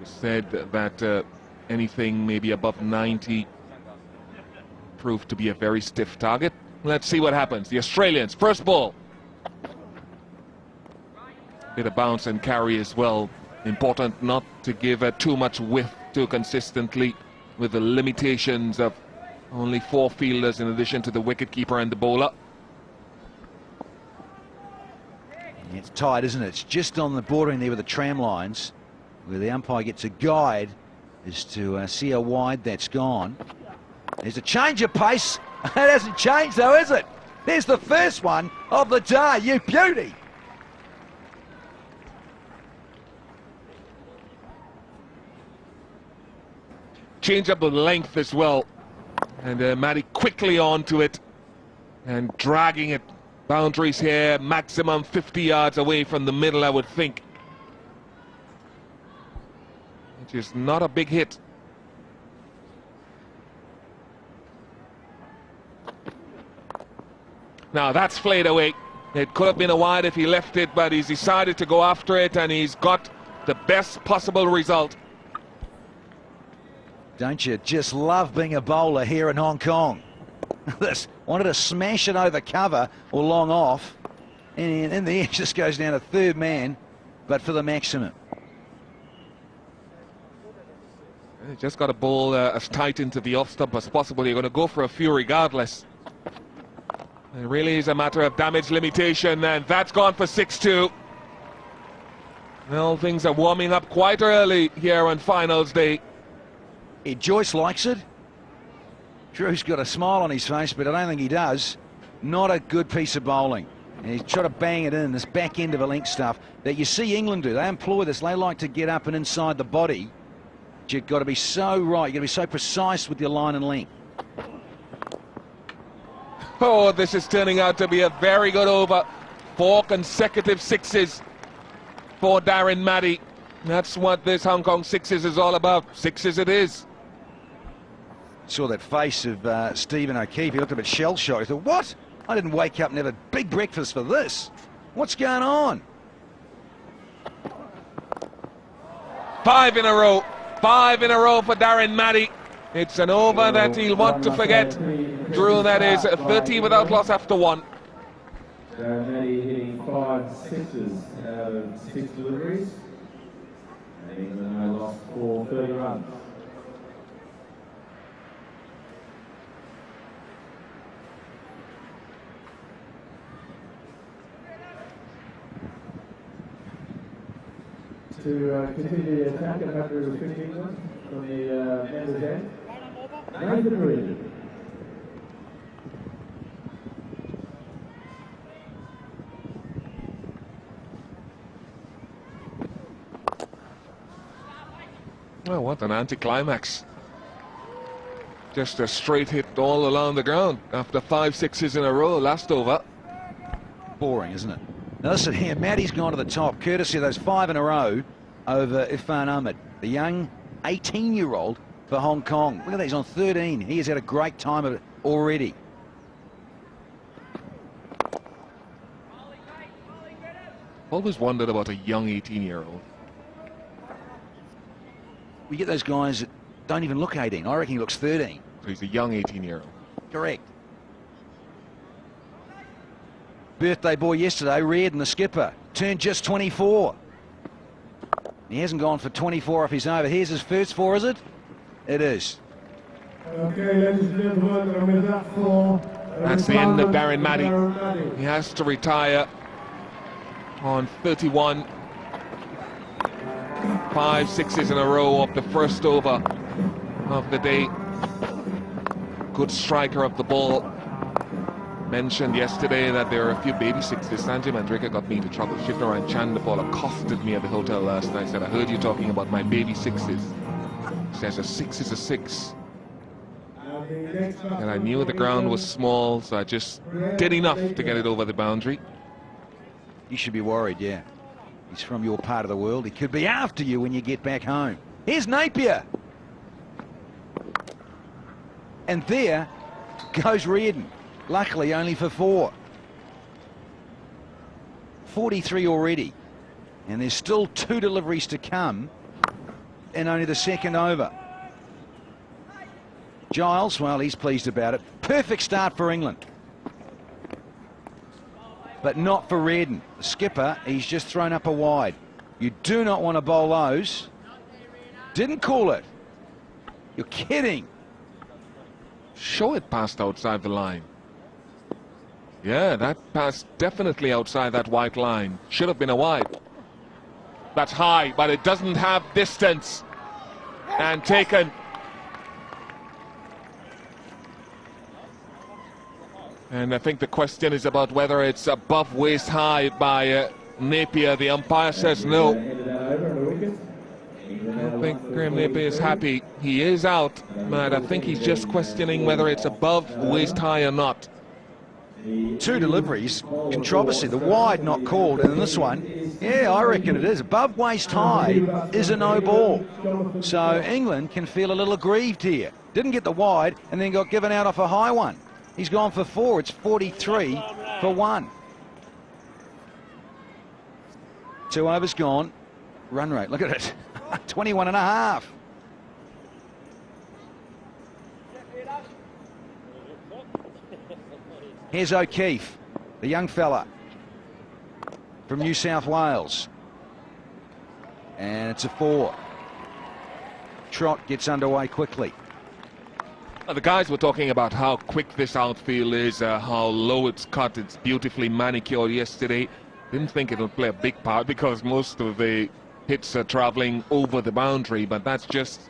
said that anything maybe above 90 proved to be a very stiff target. Let's see what happens. The Australians, first ball. Bit of bounce and carry as well. Important not to give too much width too consistently, with the limitations of only 4 fielders in addition to the wicketkeeper and the bowler. It's tight, isn't it? It's just on the bordering there with the tram lines, where the umpire gets a guide as to see how wide that's gone. There's a change of pace. It hasn't changed though, is it? There's the first one of the day. You beauty. Change up the length as well. And Matty quickly onto it and dragging it. Boundaries here, maximum 50 yards away from the middle, I would think. Which is not a big hit. Now that's flayed away. It could have been a wide if he left it, but he's decided to go after it, and he's got the best possible result. Don't you just love being a bowler here in Hong Kong? This wanted to smash it over cover or long off, and in the end just goes down to third man, but for the maximum. You just got to bowl as tight into the off stump as possible. You're going to go for a few regardless. It really is a matter of damage limitation, and that's gone for 6-2. Well, things are warming up quite early here on finals day. Joyce likes it. Drew's got a smile on his face, but I don't think he does. Not a good piece of bowling. And he's trying to bang it in, this back end of a length stuff that you see England do. They employ this. They like to get up and inside the body. But you've got to be so right. You've got to be so precise with your line and length. Oh, this is turning out to be a very good over. 4 consecutive sixes for Darren Matty. That's what this Hong Kong sixes is all about. Sixes it is. Saw that face of Stephen O'Keefe. He looked a bit shell-shocked. He thought, what? I didn't wake up and have a big breakfast for this. What's going on? 5 in a row. 5 in a row for Darren Matty. It's an over that he'll want to forget. Drew, that is 30 without loss after 1. Darren Matty hitting 5 sixes out of 6 deliveries. And England lost for 30 runs. To continue the attack at 150 England from the members' end. Nathan Reed. Well, what an anticlimax. Just a straight hit all along the ground after 5 sixes in a row last over. Boring, isn't it? Now listen here, Matty's gone to the top, courtesy of those 5 in a row over Irfan Ahmed, the young 18-year-old for Hong Kong. Look at that, he's on 13. He has had a great time of it already. Always wondered about a young 18-year-old. We get those guys that don't even look 18. I reckon he looks 13. So he's a young 18-year-old. Correct. Birthday boy yesterday, Reardon, the skipper, turned just 24. He hasn't gone for 24 off his over. Here's his first 4, is it? It is. Okay, ladies and gentlemen, with that for... That's the end of Darren Matty. He has to retire on 31. 5 sixes in a row of the first over of the day. Good striker of the ball. Mentioned yesterday that there are a few baby sixes. Sanjay Mandrika got me into trouble. Shivnarine Chandapal accosted me at the hotel last night. Said, I heard you talking about my baby sixes. Says a 6 is a 6. And I knew the ground was small, so I just did enough to get it over the boundary. You should be worried, yeah. He's from your part of the world. He could be after you when you get back home. Here's Napier. And there goes Reardon. Luckily, only for 4. 43 already. And there's still 2 deliveries to come. in only the second over. Giles, well, he's pleased about it. Perfect start for England. But not for Reardon. The skipper, he's just thrown up a wide. You do not want to bowl those. Didn't call it. You're kidding. Show it passed outside the line. Yeah, that pass definitely outside that white line. Should have been a wide. That's high, but it doesn't have distance. And taken. And I think the question is about whether it's above waist high by Napier. The umpire says no. I think Graham Napier is happy. He is out, but I think he's just questioning whether it's above waist high or not. Two deliveries, controversy. The wide not called, and this one, yeah, I reckon it is. Above waist high is a no ball. So England can feel a little aggrieved here. Didn't get the wide and then got given out off a high one. He's gone for 4. It's 43 for 1. 2 overs gone. Run rate, look at it. 21 and a half. Here's O'Keefe, the young fella from New South Wales. And it's a 4. Trott gets underway quickly. The guys were talking about how quick this outfield is, how low it's cut. It's beautifully manicured yesterday. Didn't think it'll play a big part because most of the hits are traveling over the boundary, but that's just...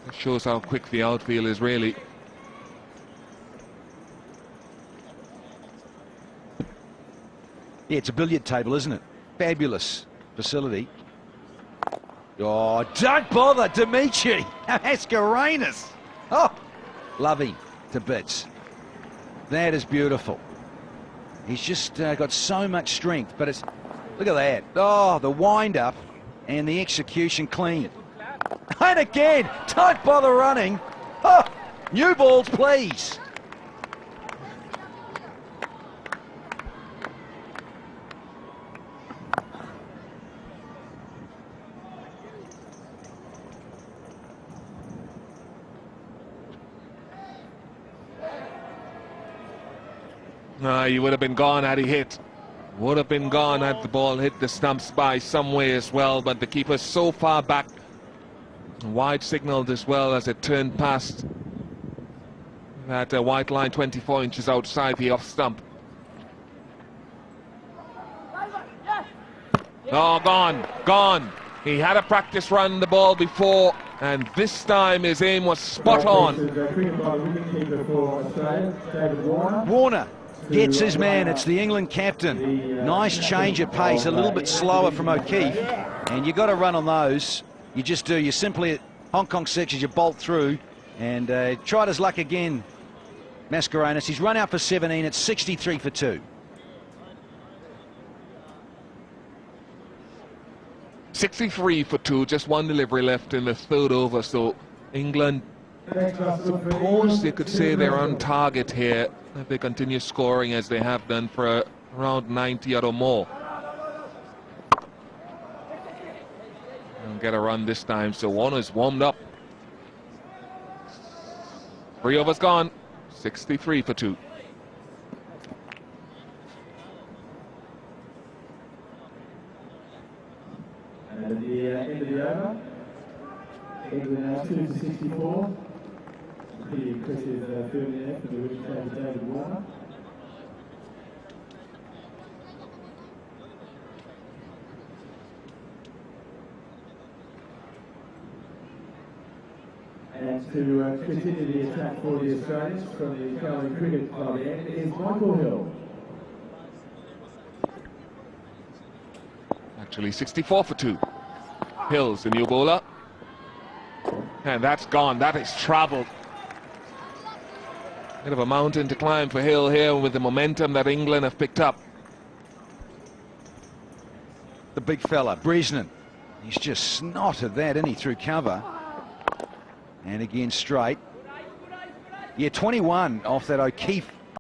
It shows how quick the outfield is, really. Yeah, it's a billiard table, isn't it? Fabulous facility. Oh, don't bother, Dimitri Mascarenhas. Oh, love him to bits. That is beautiful. He's just got so much strength, but it's, look at that. Oh, the wind-up and the execution clean. And again, don't bother running. Oh, new balls, please. He would have been gone had he hit. Would have been gone had the ball hit the stumps by some way as well, but the keeper's so far back. Wide signaled as well as it turned past that white line 24 inches outside the off stump. Oh, gone. He had a practice run the ball before, and this time his aim was spot on. Warner gets his man. It's the England captain. Nice change of pace, a little bit slower from O'Keefe, and you got to run on those. You just do. You simply, Hong Kong sections, you bolt through, and tried his luck again, Mascarenhas. He's run out for 17. It's 63 for 2. .63 for 2, just one delivery left in the third over, so England, suppose you could say they're on target here if they continue scoring as they have done for around 90 or more. And get a run this time, so Warner's warmed up. 3 overs gone, 63 for 2. And at the end of the over, England now 2 to 64. Pretty impressive fielding there for the originator David Warner. And to continue the attack for the Australians from the Carlton Cricket Club end is Michael Hill. Actually 64 for 2. Hill's the new bowler. And that's gone. That is travelled. Bit of a mountain to climb for Hill here with the momentum that England have picked up. The big fella, Bresnan. He's just snotted that, isn't he, through cover. And again, straight. Yeah, 21 off that O'Keefe